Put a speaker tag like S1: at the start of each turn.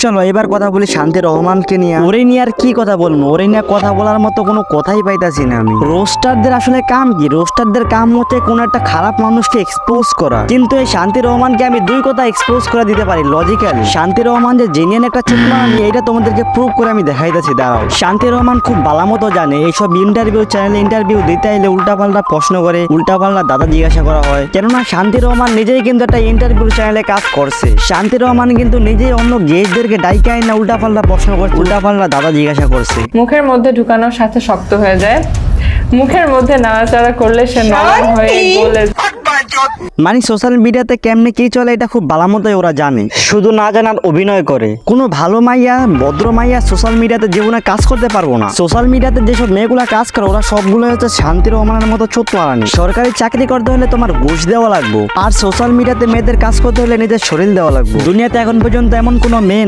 S1: চলো এবার কথা বলি শান্তি রহমানকে নিয়ে। ওরে নিয়ে আর কি কথা বলবো, ওরে নিয়ে কথা বলার মতো কোনো কথাই পাইতাছি না আমি। রোস্টারদের আসলে কাম কি? রোস্টারদের কাম হচ্ছে কোনো একটা খারাপ মানুষকে এক্সপোজ করা, কিন্তু এই শান্তি রহমানকে আমি দুই কথা এক্সপোজ করে দিতে পারি লজিক্যালি। শান্তি রহমান যে জেনুইন একটা চুতমা আমি এটা তোমাদেরকে প্রুভ করে আমি দেখাইতেছি, দাঁড়াও। শান্তি রহমান খুব ভালো মতো জানে এইসব ইন্টারভিউ চ্যানেলে ইন্টারভিউ দিতে এলে উল্টাপাল্টা প্রশ্ন করে, উল্টাপাল্টা দাদা জিজ্ঞাসা করা হয়। কেননা শান্তি রহমান নিজেই কিন্তু একটা ইন্টারভিউ চ্যানেলে কাজ করছে। শান্তি রহমান কিন্তু নিজেই অন্য গেস্টদেরকে ডাইকাই না উল্টাপাল্টা প্রশ্ন করছে, উল্টাপাল্টা দাদা জিজ্ঞাসা করছে।
S2: মুখের মধ্যে ঢুকানোর সাথে শক্ত হয়ে যায়, মুখের মধ্যে নাড়াচাড়া করলে সে নরম হয়ে গলে।
S1: মানে সোশ্যাল মিডিয়াতে কেমনে কি চলে এটা খুব ভালো মতোই ওরা জানে, শুধু না জানার অভিনয় করে। কোনো ভালো মাইয়া, ভদ্র মাইয়া সোশ্যাল মিডিয়াতে জীবনে কাজ করতে পারবো না। সোশ্যাল মিডিয়াতে যেসব মেয়েগুলা কাজ করে ওরা সবগুলো হচ্ছে শান্তি রহমানের মতো ছোট্ট আরানি। সরকারি চাকরি করতে হলে তোমার ঘুষ দেওয়া লাগবে, আর সোশ্যাল মিডিয়াতে মেয়েদের কাজ করতে হলে নিজের শরীর দেওয়া লাগবে। দুনিয়াতে এখন পর্যন্ত এমন কোনো মেয়ে